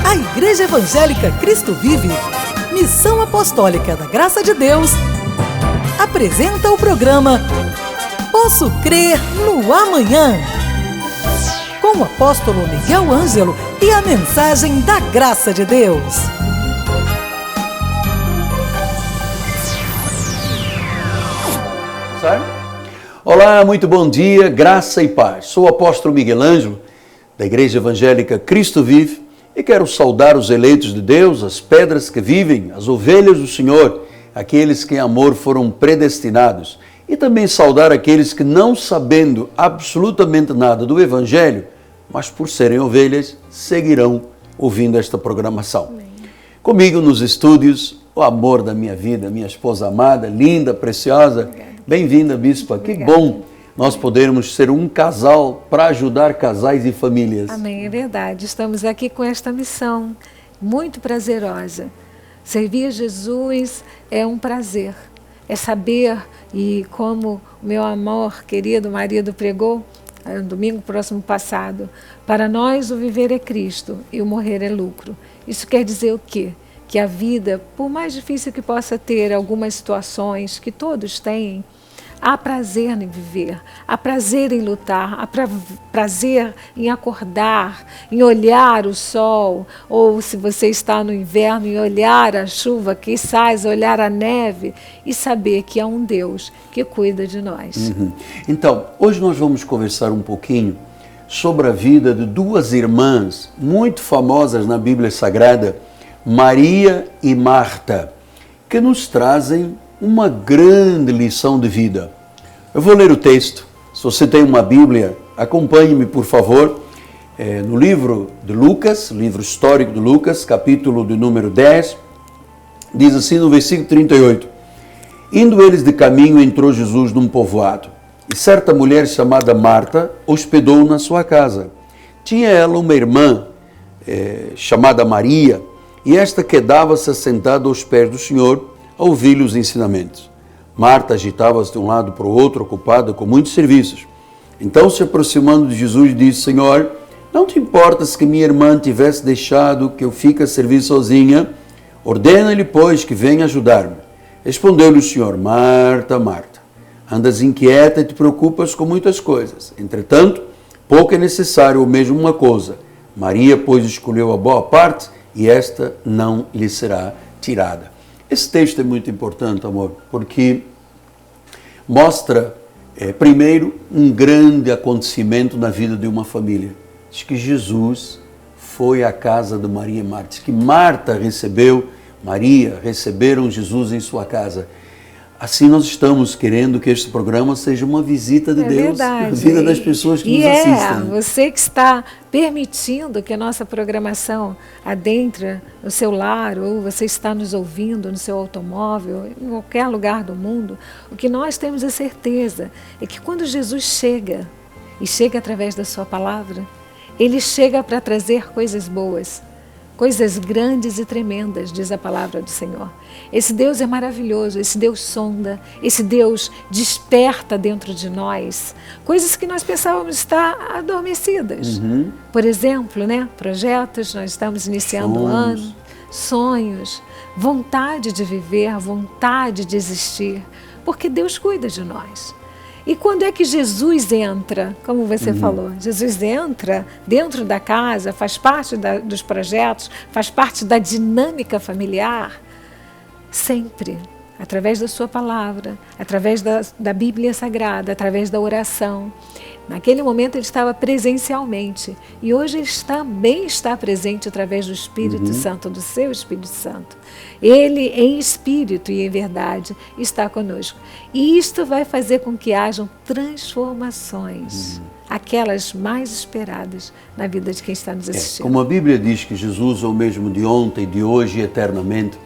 A Igreja Evangélica Cristo Vive, Missão Apostólica da Graça de Deus, apresenta o programa Posso Crer no Amanhã, com o apóstolo Miguel Ângelo e a mensagem da Graça de Deus. Olá, muito bom dia, graça e paz. Sou o apóstolo Miguel Ângelo, da Igreja Evangélica Cristo Vive, e quero saudar os eleitos de Deus, as pedras que vivem, as ovelhas do Senhor, aqueles que em amor foram predestinados, e também saudar aqueles que, não sabendo absolutamente nada do Evangelho, mas por serem ovelhas, seguirão ouvindo esta programação. Amém. Comigo nos estúdios, o amor da minha vida, minha esposa amada, linda, preciosa. Bem-vinda, Bispa. Obrigada. Que bom nós podermos ser um casal para ajudar casais e famílias. Amém, é verdade. Estamos aqui com esta missão muito prazerosa. Servir a Jesus é um prazer. É saber, e como o meu amor, querido marido pregou, no domingo próximo passado, para nós o viver é Cristo e o morrer é lucro. Isso quer dizer o quê? Que a vida, por mais difícil que possa ter algumas situações que todos têm, há prazer em viver, há prazer em lutar, há prazer em acordar, em olhar o sol, ou se você está no inverno, em olhar a chuva, quizás olhar a neve e saber que há um Deus que cuida de nós. Então, hoje nós vamos conversar um pouquinho sobre a vida de duas irmãs muito famosas na Bíblia Sagrada, Maria e Marta, que nos trazem uma grande lição de vida. Eu vou ler o texto. Se você tem uma Bíblia, acompanhe-me, por favor, no livro de Lucas, livro histórico de Lucas, capítulo de número 10, diz assim no versículo 38, indo eles de caminho, entrou Jesus num povoado, e certa mulher chamada Marta hospedou na sua casa. Tinha ela uma irmã chamada Maria, e esta quedava-se assentada aos pés do Senhor, a ouvir-lhe os ensinamentos. Marta agitava-se de um lado para o outro, ocupada com muitos serviços. Então, se aproximando de Jesus, disse, Senhor, não te importas que minha irmã tivesse deixado que eu fique a servir sozinha? Ordena-lhe, pois, que venha ajudar-me. Respondeu-lhe o Senhor, Marta, Marta, andas inquieta e te preocupas com muitas coisas. Entretanto, pouco é necessário, ou mesmo uma coisa. Maria, pois, escolheu a boa parte, e esta não lhe será tirada. Esse texto é muito importante, amor, porque mostra, primeiro, um grande acontecimento na vida de uma família. Diz que Jesus foi à casa de Maria e Marta. Diz que Marta recebeu, Maria receberam Jesus em sua casa. Assim nós estamos querendo que este programa seja uma visita de Deus na vida das pessoas que nos assistem. Você que está permitindo que a nossa programação adentre no seu lar, ou você está nos ouvindo no seu automóvel, em qualquer lugar do mundo, o que nós temos a certeza é que quando Jesus chega, e chega através da sua palavra, Ele chega para trazer coisas boas, coisas grandes e tremendas, diz a palavra do Senhor. Esse Deus é maravilhoso, esse Deus sonda, esse Deus desperta dentro de nós coisas que nós pensávamos estar adormecidas. Por exemplo, projetos, nós estamos iniciando o ano, sonhos, vontade de viver, vontade de existir, porque Deus cuida de nós. E quando é que Jesus entra, como você falou, Jesus entra dentro da casa, faz parte dos projetos, faz parte da dinâmica familiar, sempre, através da sua palavra, através da Bíblia Sagrada, através da oração. Naquele momento ele estava presencialmente, e hoje ele também está presente através do Espírito Santo, do seu Espírito Santo. Ele, em espírito e em verdade, está conosco. E isto vai fazer com que hajam transformações, aquelas mais esperadas na vida de quem está nos assistindo. Como a Bíblia diz que Jesus é o mesmo de ontem, de hoje e eternamente,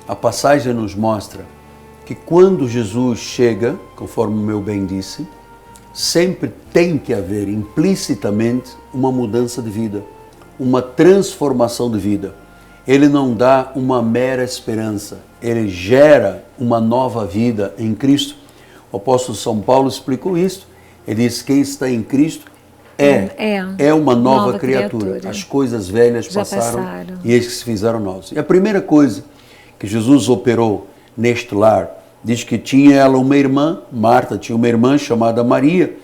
a passagem nos mostra que quando Jesus chega, conforme o meu bem disse, sempre tem que haver implicitamente uma mudança de vida, uma transformação de vida. Ele não dá uma mera esperança, ele gera uma nova vida em Cristo. O apóstolo São Paulo explicou isso. Ele diz: quem está em Cristo é uma nova criatura. As coisas velhas passaram e eis que se fizeram novas. E a primeira coisa que Jesus operou neste lar, diz que tinha ela uma irmã, Marta tinha uma irmã chamada Maria,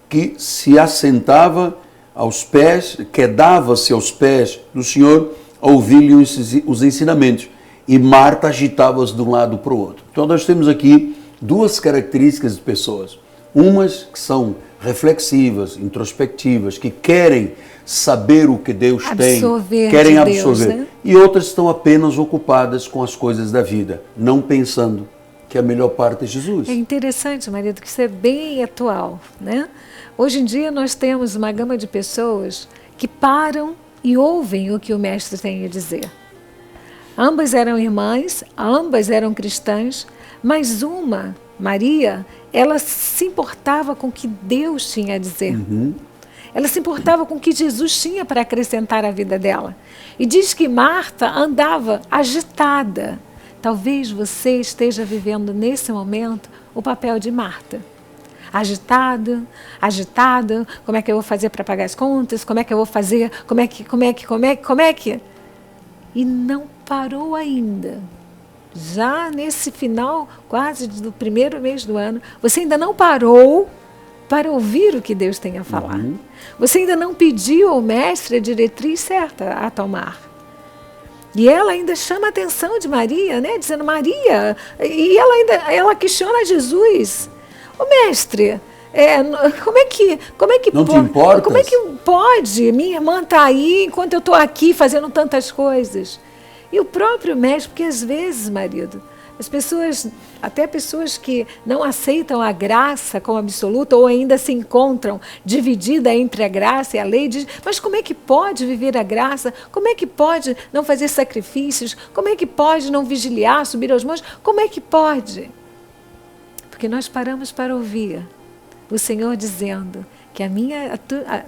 que se assentava aos pés, quedava-se aos pés do Senhor a ouvir-lhe os ensinamentos. E Marta agitava-se de um lado para o outro. Então nós temos aqui duas características de pessoas. Umas que são reflexivas, introspectivas, que querem saber o que Deus tem, querem absorver. Deus, né? E outras estão apenas ocupadas com as coisas da vida, não pensando que a melhor parte é Jesus. É interessante, marido, que isso é bem atual, né? Hoje em dia nós temos uma gama de pessoas que param e ouvem o que o mestre tem a dizer. Ambas eram irmãs, ambas eram cristãs, mas uma, Maria, ela se importava com o que Deus tinha a dizer. Ela se importava com o que Jesus tinha para acrescentar à vida dela. E diz que Marta andava agitada. Talvez você esteja vivendo nesse momento o papel de Marta. Agitada, como é que eu vou fazer para pagar as contas? Como é que eu vou fazer? Como é que? E não parou ainda. Já nesse final, quase do primeiro mês do ano, você ainda não parou para ouvir o que Deus tem a falar. Você ainda não pediu ao mestre a diretriz certa a tomar. E ela ainda chama a atenção de Maria, né? Dizendo, Maria, e ela questiona Jesus. Ô mestre, como é que não te importas? Como é que pode? Minha irmã está aí enquanto eu estou aqui fazendo tantas coisas. E o próprio mestre, porque às vezes, marido, as pessoas, até pessoas que não aceitam a graça como absoluta ou ainda se encontram dividida entre a graça e a lei, diz, mas como é que pode viver a graça? Como é que pode não fazer sacrifícios? Como é que pode não vigiliar, subir aos montes? Como é que pode? Porque nós paramos para ouvir o Senhor dizendo que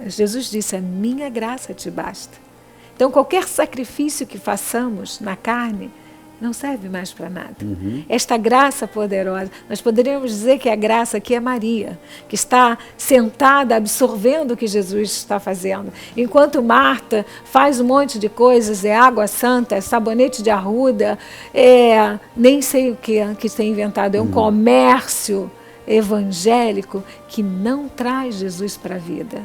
Jesus disse, a minha graça te basta. Então, qualquer sacrifício que façamos na carne não serve mais para nada. Esta graça poderosa, nós poderíamos dizer que a graça aqui é Maria, que está sentada absorvendo o que Jesus está fazendo. Enquanto Marta faz um monte de coisas, é água santa, é sabonete de arruda, nem sei o que tem inventado, é um comércio evangélico que não traz Jesus para a vida.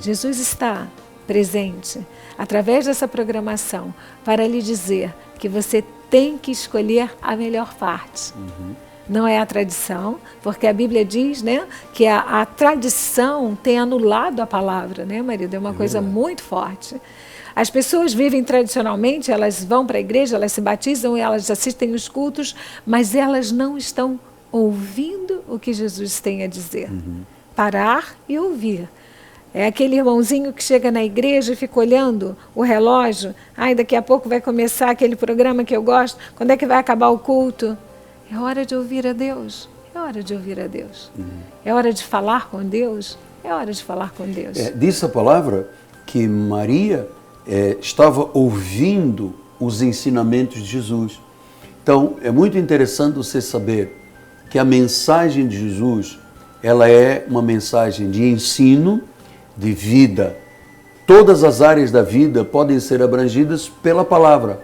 Jesus está presente através dessa programação para lhe dizer que você tem que escolher a melhor parte. Não é a tradição, porque a Bíblia diz, né, que a tradição tem anulado a palavra, né, marido? É uma coisa muito forte. As pessoas vivem tradicionalmente, elas vão para a igreja, elas se batizam, elas assistem os cultos, mas elas não estão ouvindo o que Jesus tem a dizer. Parar e ouvir. É aquele irmãozinho que chega na igreja e fica olhando o relógio. Ai, daqui a pouco vai começar aquele programa que eu gosto. Quando é que vai acabar o culto? É hora de ouvir a Deus. É hora de ouvir a Deus. É hora de falar com Deus. É hora de falar com Deus. Diz a palavra que Maria estava ouvindo os ensinamentos de Jesus. Então, é muito interessante você saber que a mensagem de Jesus, ela é uma mensagem de ensino, de vida. Todas as áreas da vida podem ser abrangidas pela palavra.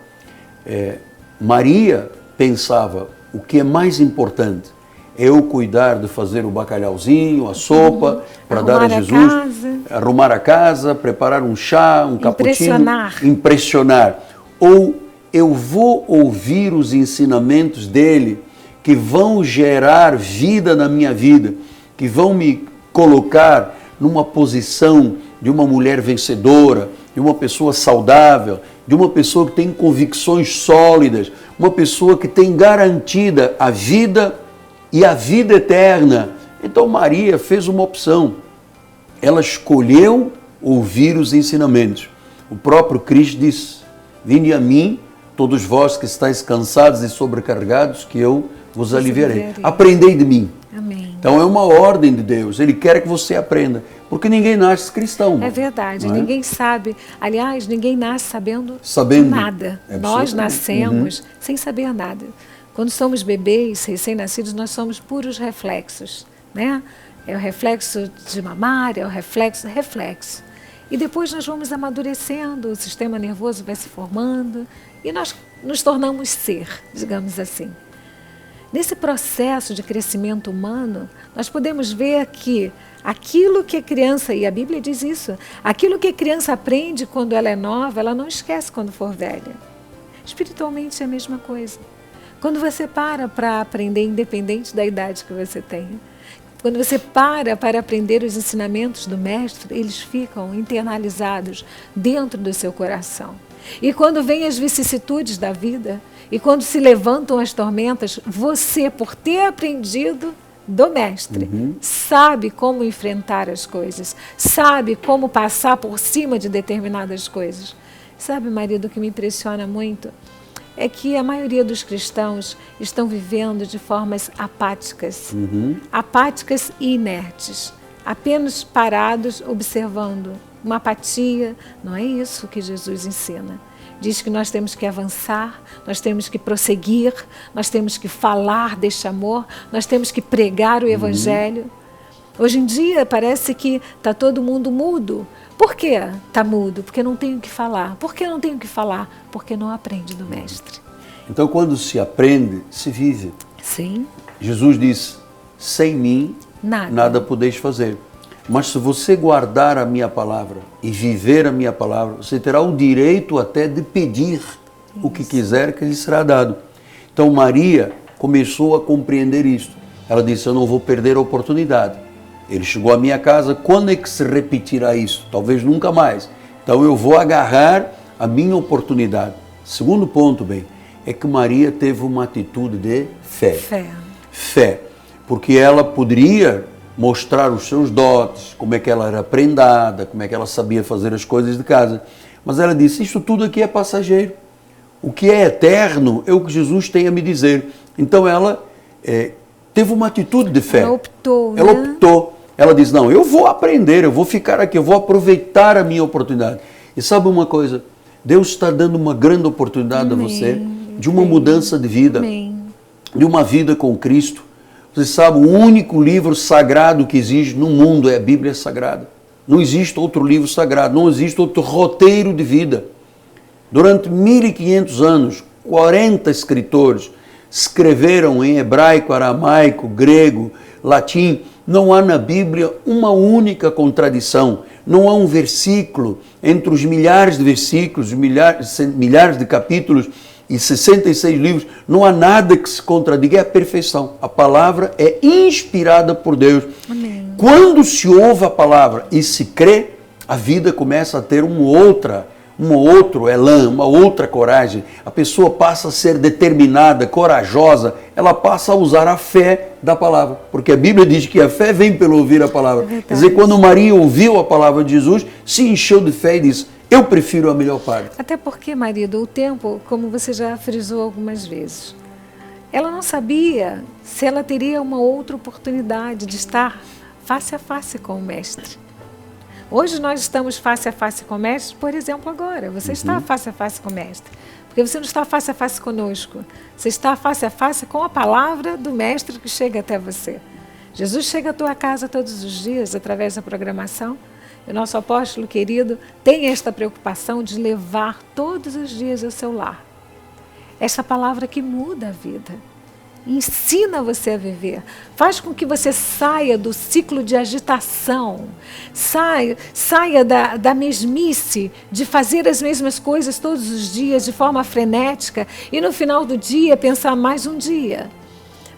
Maria pensava, o que é mais importante é eu cuidar de fazer o bacalhauzinho, a sopa, para dar a Jesus, arrumar a casa, preparar um chá, um cappuccino, impressionar. Ou eu vou ouvir os ensinamentos dele que vão gerar vida na minha vida, que vão me colocar numa posição de uma mulher vencedora, de uma pessoa saudável, de uma pessoa que tem convicções sólidas, uma pessoa que tem garantida a vida e a vida eterna. Então Maria fez uma opção. Ela escolheu ouvir os ensinamentos. O próprio Cristo disse, vinde a mim, todos vós que estáis cansados e sobrecarregados, que eu vos aliviarei. Aprendei de mim. Amém. Então é uma ordem de Deus, Ele quer que você aprenda, porque ninguém nasce cristão. É verdade, ninguém sabe, aliás, ninguém nasce sabendo nada. Nós nascemos sem saber nada. Quando somos bebês, recém-nascidos, nós somos puros reflexos, né? É o reflexo de mamar, é o reflexo. E depois nós vamos amadurecendo, o sistema nervoso vai se formando e nós nos tornamos ser, digamos assim. Nesse processo de crescimento humano, nós podemos ver que aquilo que a criança, e a Bíblia diz isso, aquilo que a criança aprende quando ela é nova, ela não esquece quando for velha. Espiritualmente é a mesma coisa. Quando você para aprender, independente da idade que você tenha, quando você para aprender os ensinamentos do Mestre, eles ficam internalizados dentro do seu coração. E quando vêm as vicissitudes da vida, e quando se levantam as tormentas, você, por ter aprendido do Mestre, sabe como enfrentar as coisas, sabe como passar por cima de determinadas coisas. Sabe, marido, o que me impressiona muito é que a maioria dos cristãos estão vivendo de formas apáticas, apáticas e inertes, apenas parados observando. Uma apatia, não é isso que Jesus ensina. Diz que nós temos que avançar, nós temos que prosseguir, nós temos que falar deste amor, nós temos que pregar o Evangelho. Hoje em dia parece que está todo mundo mudo. Por que está mudo? Porque não tem o que falar. Por que não tem o que falar? Porque não aprende do Mestre. Então, quando se aprende, se vive. Sim. Jesus disse, sem mim, nada podeis fazer. Mas se você guardar a minha palavra e viver a minha palavra, você terá o direito até de pedir o que quiser que lhe será dado. Então, Maria começou a compreender isso. Ela disse, eu não vou perder a oportunidade. Ele chegou à minha casa, quando é que se repetirá isso? Talvez nunca mais. Então eu vou agarrar a minha oportunidade. Segundo ponto, bem, é que Maria teve uma atitude de fé. Fé. Porque ela poderia mostrar os seus dotes, como é que ela era prendada, como é que ela sabia fazer as coisas de casa. Mas ela disse, isso tudo aqui é passageiro. O que é eterno é o que Jesus tem a me dizer. Então ela teve uma atitude de fé. Ela optou. Ela optou. Ela diz, não, eu vou aprender, eu vou ficar aqui, eu vou aproveitar a minha oportunidade. E sabe uma coisa? Deus está dando uma grande oportunidade a você, de uma mudança de vida, de uma vida com Cristo. Você sabe, o único livro sagrado que existe no mundo é a Bíblia Sagrada. Não existe outro livro sagrado, não existe outro roteiro de vida. Durante 1500 anos, 40 escritores escreveram em hebraico, aramaico, grego, latim. Não há na Bíblia uma única contradição. Não há um versículo entre os milhares de versículos, milhares de capítulos e 66 livros. Não há nada que se contradiga. É a perfeição. A palavra é inspirada por Deus. Amém. Quando se ouve a palavra e se crê, a vida começa a ter um outro elan, uma outra coragem. A pessoa passa a ser determinada, corajosa, ela passa a usar a fé da palavra. Porque a Bíblia diz que a fé vem pelo ouvir a palavra. Quer dizer, quando Maria ouviu a palavra de Jesus, se encheu de fé e disse, eu prefiro a melhor parte. Até porque, marido, o tempo, como você já frisou algumas vezes, ela não sabia se ela teria uma outra oportunidade de estar face a face com o Mestre. Hoje nós estamos face a face com o Mestre, por exemplo, agora. Você está face a face com o Mestre. Porque você não está face a face conosco. Você está face a face com a palavra do Mestre que chega até você. Jesus chega à tua casa todos os dias, através da programação. E o nosso apóstolo querido tem esta preocupação de levar todos os dias ao seu lar. Essa palavra que muda a vida. Ensina você a viver, faz com que você saia do ciclo de agitação, saia da mesmice de fazer as mesmas coisas todos os dias de forma frenética e no final do dia pensar mais um dia.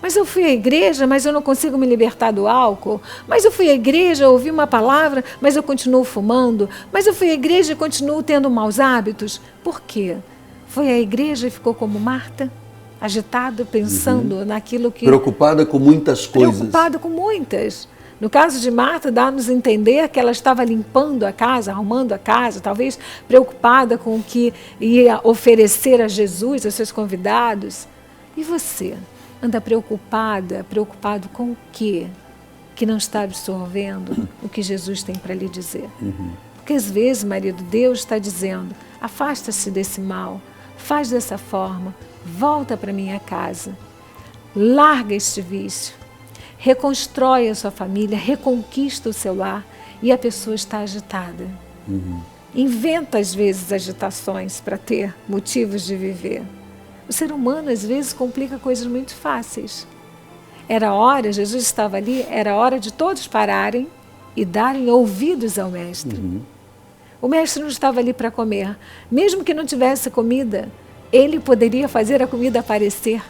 Mas eu fui à igreja, mas eu não consigo me libertar do álcool. Mas eu fui à igreja, ouvi uma palavra, mas eu continuo fumando. Mas eu fui à igreja e continuo tendo maus hábitos. Por quê? Foi à igreja e ficou como Marta? Agitado, pensando naquilo que... Preocupada com muitas coisas. Preocupada com muitas. No caso de Marta, dá-nos a entender que ela estava limpando a casa, arrumando a casa, talvez preocupada com o que ia oferecer a Jesus, aos seus convidados. E você? Anda preocupado com o quê? Que não está absorvendo o que Jesus tem para lhe dizer. Porque às vezes, marido, Deus está dizendo, afasta-se desse mal, faz dessa forma, volta para minha casa, larga este vício, reconstrói a sua família, reconquista o seu lar e a pessoa está agitada. Inventa, às vezes, agitações para ter motivos de viver. O ser humano, às vezes, complica coisas muito fáceis. Era hora, Jesus estava ali, era hora de todos pararem e darem ouvidos ao Mestre. O Mestre não estava ali para comer. Mesmo que não tivesse comida, ele poderia fazer a comida aparecer.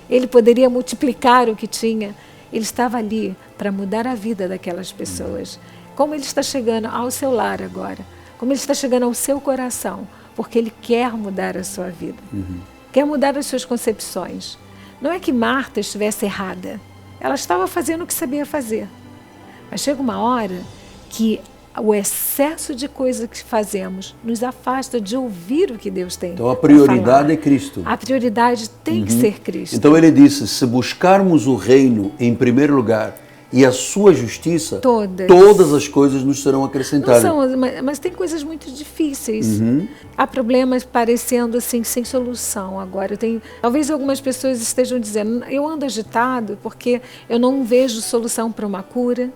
Ele poderia multiplicar o que tinha. Ele estava ali para mudar a vida daquelas pessoas. Como ele está chegando ao seu lar agora. Como ele está chegando ao seu coração. Porque ele quer mudar a sua vida. Quer mudar as suas concepções. Não é que Marta estivesse errada. Ela estava fazendo o que sabia fazer. Mas chega uma hora que o excesso de coisas que fazemos nos afasta de ouvir o que Deus tem. Então a prioridade é Cristo. A prioridade tem que ser Cristo. Então ele disse, se buscarmos o reino em primeiro lugar e a sua justiça, todas as coisas nos serão acrescentadas. Não são, mas tem coisas muito difíceis. Há problemas parecendo assim, sem solução agora. Talvez algumas pessoas estejam dizendo, eu ando agitado porque eu não vejo solução para uma cura,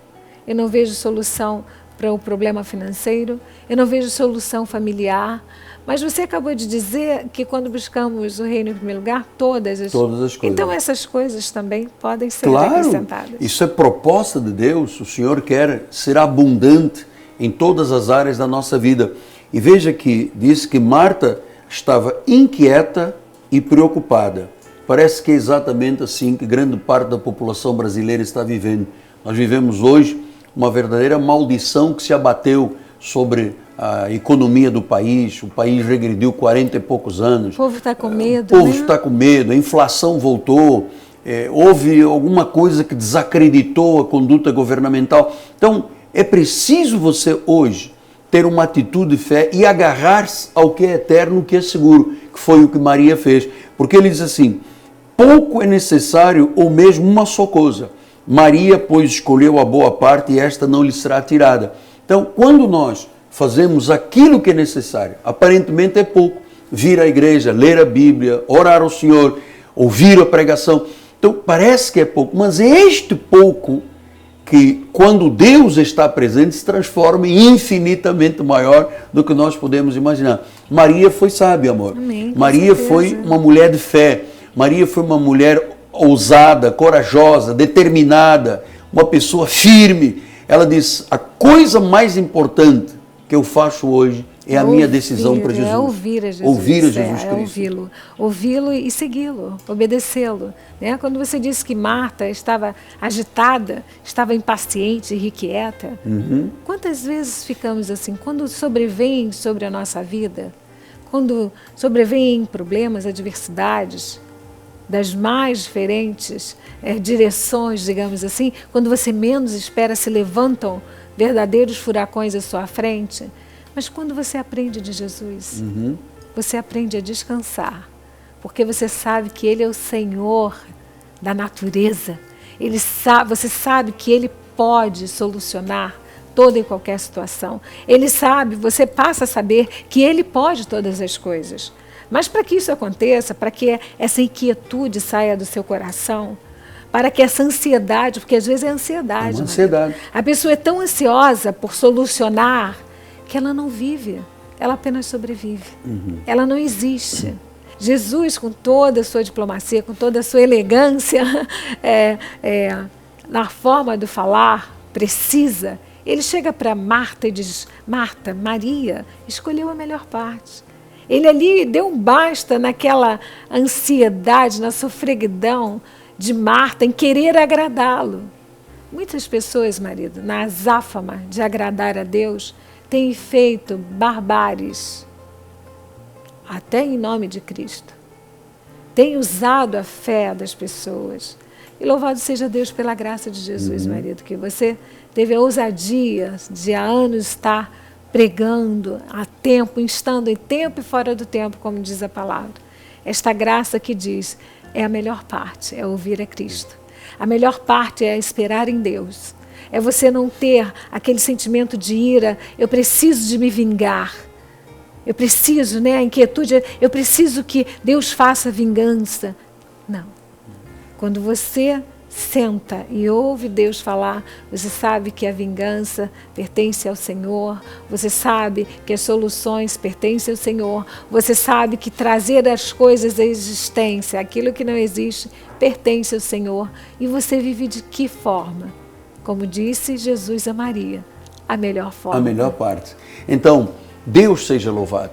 eu não vejo solução para o problema financeiro, eu não vejo solução familiar, mas você acabou de dizer que quando buscamos o reino em primeiro lugar, todas as coisas. Então essas coisas também podem ser acrescentadas. Isso é proposta de Deus, o Senhor quer ser abundante em todas as áreas da nossa vida. E veja que diz que Marta estava inquieta e preocupada. Parece que é exatamente assim que grande parte da população brasileira está vivendo. Nós vivemos hoje uma verdadeira maldição que se abateu sobre a economia do país. O país regrediu 40 e poucos anos. O povo está com medo. O povo está com medo, a inflação voltou, houve alguma coisa que desacreditou a conduta governamental. Então, é preciso você hoje ter uma atitude de fé e agarrar-se ao que é eterno, o que é seguro, que foi o que Maria fez. Porque ele diz assim, pouco é necessário ou mesmo uma só coisa. Maria, pois, escolheu a boa parte e esta não lhe será tirada. Então, quando nós fazemos aquilo que é necessário, aparentemente é pouco, vir à igreja, ler a Bíblia, orar ao Senhor, ouvir a pregação. Então, parece que é pouco, mas é este pouco que, quando Deus está presente, se transforma em infinitamente maior do que nós podemos imaginar. Maria foi sábia, amor. Amém, Maria foi uma mulher de fé. Maria foi uma mulher ousada, corajosa, determinada, uma pessoa firme. Ela diz, a coisa mais importante que eu faço hoje é a minha decisão para Jesus. É ouvir a Jesus. Ouvir a Jesus Cristo. Ouvi-lo. Ouvi-lo e segui-lo, obedecê-lo. Né? Quando você disse que Marta estava agitada, estava impaciente, irrequieta, quantas vezes ficamos assim? Quando sobrevêm sobre a nossa vida, quando sobrevêm problemas, adversidades, das mais diferentes direções, digamos assim, quando você menos espera, se levantam verdadeiros furacões à sua frente. Mas quando você aprende de Jesus, você aprende a descansar, porque você sabe que Ele é o Senhor da natureza. Você sabe que Ele pode solucionar toda e qualquer situação. Ele sabe, você passa a saber que Ele pode todas as coisas. Mas para que isso aconteça, para que essa inquietude saia do seu coração, para que essa ansiedade, porque às vezes é ansiedade. É uma ansiedade. A pessoa é tão ansiosa por solucionar que ela não vive, ela apenas sobrevive. Ela não existe. Jesus, com toda a sua diplomacia, com toda a sua elegância, na forma de falar precisa, ele chega para Marta e diz, Marta, Maria escolheu a melhor parte. Ele ali deu um basta naquela ansiedade, na sofreguidão de Marta, em querer agradá-lo. Muitas pessoas, marido, na azáfama de agradar a Deus, têm feito barbáries, até em nome de Cristo. Têm usado a fé das pessoas. E louvado seja Deus pela graça de Jesus, marido, que você teve a ousadia de há anos estar pregando a tempo, estando em tempo e fora do tempo, como diz a palavra. Esta graça que diz, é a melhor parte, é ouvir a Cristo. A melhor parte é esperar em Deus. É você não ter aquele sentimento de ira, eu preciso de me vingar. Eu preciso, a inquietude, eu preciso que Deus faça vingança. Não. Quando você senta e ouve Deus falar, você sabe que a vingança pertence ao Senhor, você sabe que as soluções pertencem ao Senhor, você sabe que trazer as coisas à existência, aquilo que não existe, pertence ao Senhor, e você vive de que forma? Como disse Jesus a Maria, a melhor forma. A melhor parte. Então, Deus seja louvado.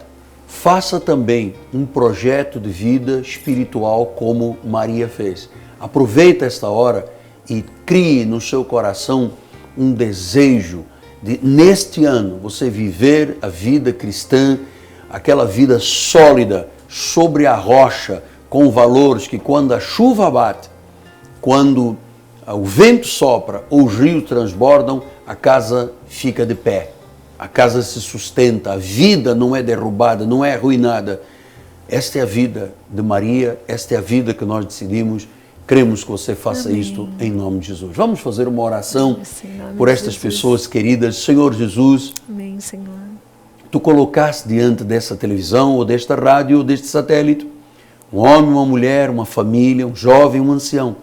Faça também um projeto de vida espiritual como Maria fez. Aproveita esta hora e crie no seu coração um desejo de, neste ano, você viver a vida cristã, aquela vida sólida, sobre a rocha, com valores que quando a chuva bate, quando o vento sopra ou os rios transbordam, a casa fica de pé. A casa se sustenta, a vida não é derrubada, não é arruinada. Esta é a vida de Maria, esta é a vida que nós decidimos. Queremos que você faça isto em nome de Jesus. Vamos fazer uma oração por estas pessoas queridas. Senhor Jesus, amém, Senhor. Tu colocaste diante dessa televisão, ou desta rádio, ou deste satélite, um homem, uma mulher, uma família, um jovem, um ancião.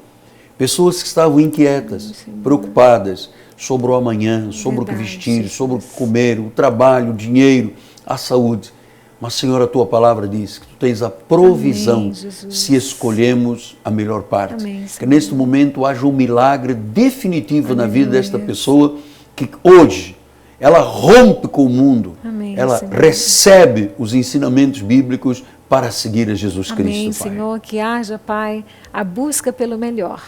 Pessoas que estavam inquietas, preocupadas sobre o amanhã, sobre o que vestir, sobre o que comer, o trabalho, o dinheiro, a saúde. Mas, Senhor, a Tua palavra diz que Tu tens a provisão se escolhemos a melhor parte. Amém, que neste momento haja um milagre definitivo na vida desta pessoa, que hoje ela rompe com o mundo, ela recebe os ensinamentos bíblicos para seguir a Jesus Cristo. Amém, Pai. Senhor, que haja, Pai, a busca pelo melhor.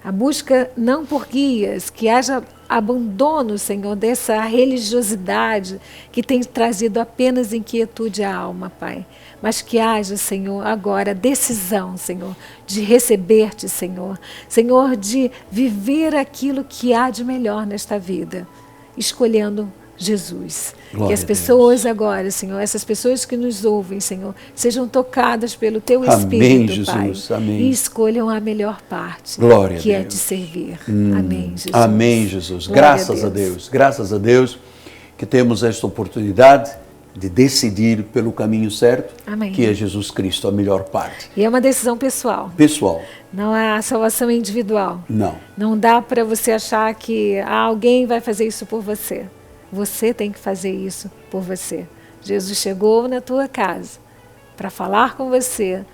A busca não por guias, que haja abandono, Senhor, dessa religiosidade que tem trazido apenas inquietude à alma, Pai. Mas que haja, Senhor, agora decisão, Senhor, de receber-te, Senhor. Senhor, de viver aquilo que há de melhor nesta vida, escolhendo Jesus. Glória que as pessoas agora, Senhor, essas pessoas que nos ouvem, Senhor, sejam tocadas pelo Teu Espírito, Jesus, Pai, amém. e escolham a melhor parte, Glória que a é Deus. te servir. Amém, Jesus. Amém, Jesus. Glória Graças a Deus. Graças a Deus que temos esta oportunidade de decidir pelo caminho certo, Amém. que é Jesus Cristo, a melhor parte. E é uma decisão pessoal. Pessoal, Não é a salvação individual. não. Não dá para você achar que alguém vai fazer isso por você. Você tem que fazer isso por você. Jesus chegou na tua casa para falar com você.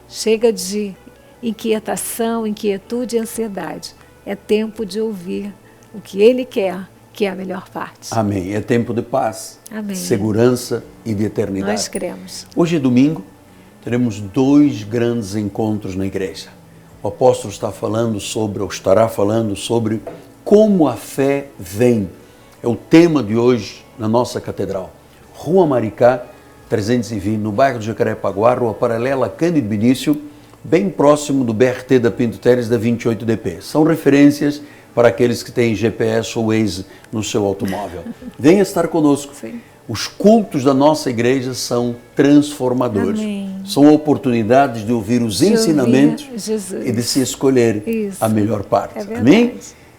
Chega de inquietação, inquietude e ansiedade. É tempo de ouvir o que Ele quer, que é a melhor parte. Amém. É tempo de paz, Amém. segurança e de eternidade. Nós cremos. Hoje é domingo, teremos 2 grandes encontros na igreja. O apóstolo está falando sobre, ou estará falando sobre, como a fé vem. É o tema de hoje na nossa catedral. Rua Maricá, 320, no bairro de Jacarepaguá, rua paralela a Cândido Benício, bem próximo do BRT da Pinto Teres, da 28DP. São referências para aqueles que têm GPS ou Waze no seu automóvel. Venha estar conosco. Sim. Os cultos da nossa igreja são transformadores. Amém. São oportunidades de ouvir os ensinamentos Jesus. e de se escolher Isso. a melhor parte. É verdade. Amém?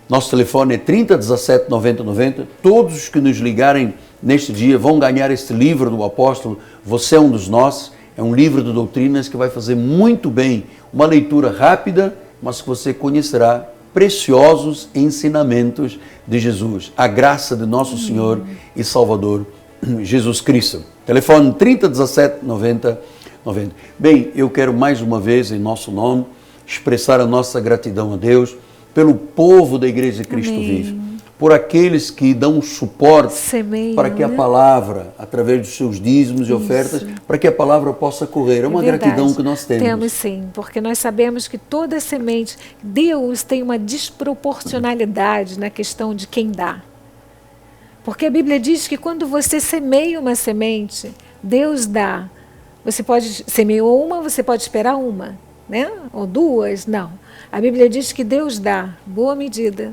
Nosso telefone é 30 17 90 90. Todos os que nos ligarem neste dia vão ganhar este livro do apóstolo. Você é um dos nossos. É um livro de doutrinas que vai fazer muito bem. Uma leitura rápida, mas que você conhecerá preciosos ensinamentos de Jesus. A graça de nosso Senhor e Salvador Jesus Cristo. Telefone 30 17 90 90. Bem, eu quero mais uma vez, em nosso nome, expressar a nossa gratidão a Deus pelo povo da Igreja de Cristo Amém. Vive, por aqueles que dão suporte Semeiam, para que a né? palavra, através dos seus dízimos e ofertas, para que a palavra possa correr. É uma verdade. gratidão que nós temos. Temos sim, porque nós sabemos que toda semente, Deus tem uma desproporcionalidade na questão de quem dá. Porque a Bíblia diz que quando você semeia uma semente, Deus dá. Você pode semeou uma, você pode esperar uma, né? Ou 2, não. A Bíblia diz que Deus dá boa medida,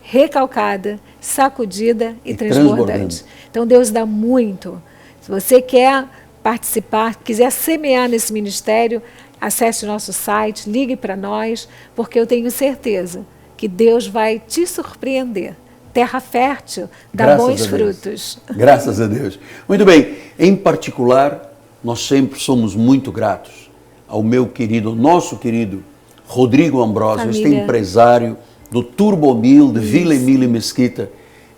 recalcada, sacudida e transbordante. Então Deus dá muito. Se você quer participar, quiser semear nesse ministério, acesse o nosso site, ligue para nós, porque eu tenho certeza que Deus vai te surpreender. Terra fértil, dá bons frutos. Graças a Deus. Muito bem. Em particular, nós sempre somos muito gratos ao meu querido, ao nosso querido Rodrigo Ambrosio, este Família. empresário do Turbomil, de Vila Emília Mesquita,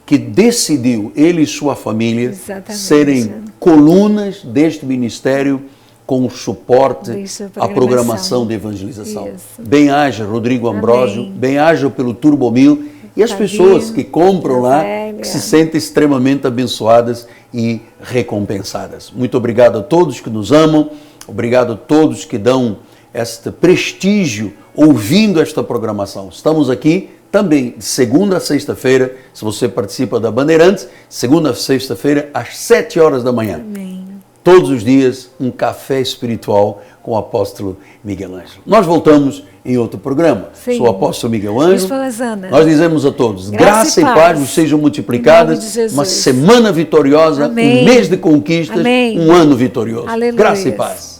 que decidiu, ele e sua família, Exatamente. serem colunas deste ministério com o suporte Desta à programação de evangelização. Isso. Bem-haja, Rodrigo Ambrosio, Amém. bem-haja pelo Turbomil e as Fabinho, pessoas que compram lá, Zélia. que se sentem extremamente abençoadas e recompensadas. Muito obrigado a todos que nos amam, obrigado a todos que dão este prestígio ouvindo esta programação. Estamos aqui também de segunda a sexta-feira, se você participa da Bandeirantes, segunda a sexta-feira, às 7 horas da manhã. Amém. Todos os dias, um café espiritual com o apóstolo Miguel Ângelo. Nós voltamos em outro programa. Sim. Sou o apóstolo Miguel Ângelo. Isso foi a Zana. Nós dizemos a todos, graça e paz vos sejam Em multiplicadas, nome de Jesus. uma semana vitoriosa, Amém. um mês de conquistas, Amém. um ano vitorioso. Aleluia. Graça e paz.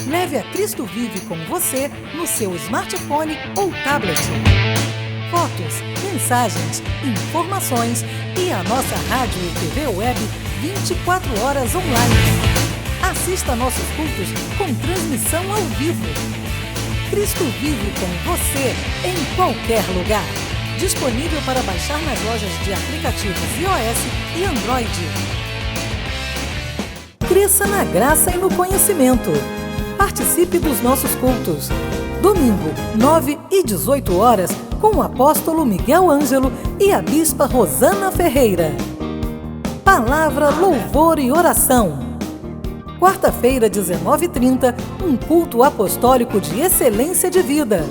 Leve a Cristo Vive com você no seu smartphone ou tablet. Fotos, mensagens, informações e a nossa rádio e TV web 24 horas online. Assista nossos cultos com transmissão ao vivo. Cristo Vive com você em qualquer lugar. Disponível para baixar nas lojas de aplicativos iOS e Android. Cresça na graça e no conhecimento. Participe dos nossos cultos. Domingo, 9 e 18 horas, com o apóstolo Miguel Ângelo e a bispa Rosana Ferreira. Palavra, louvor e oração. Quarta-feira, 19h30, um culto apostólico de excelência de vida.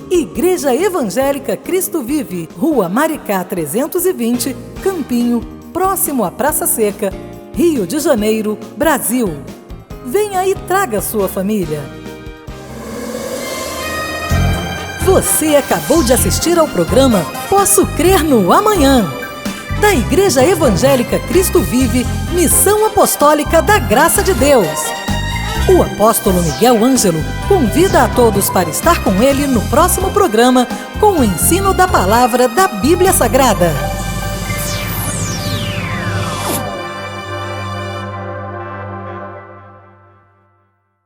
Igreja Evangélica Cristo Vive, Rua Maricá 320, Campinho, próximo à Praça Seca, Rio de Janeiro, Brasil. Venha e traga sua família. Você acabou de assistir ao programa Posso Crer no Amanhã, da Igreja Evangélica Cristo Vive, Missão Apostólica da Graça de Deus. O apóstolo Miguel Ângelo convida a todos para estar com ele no próximo programa com o ensino da palavra da Bíblia Sagrada.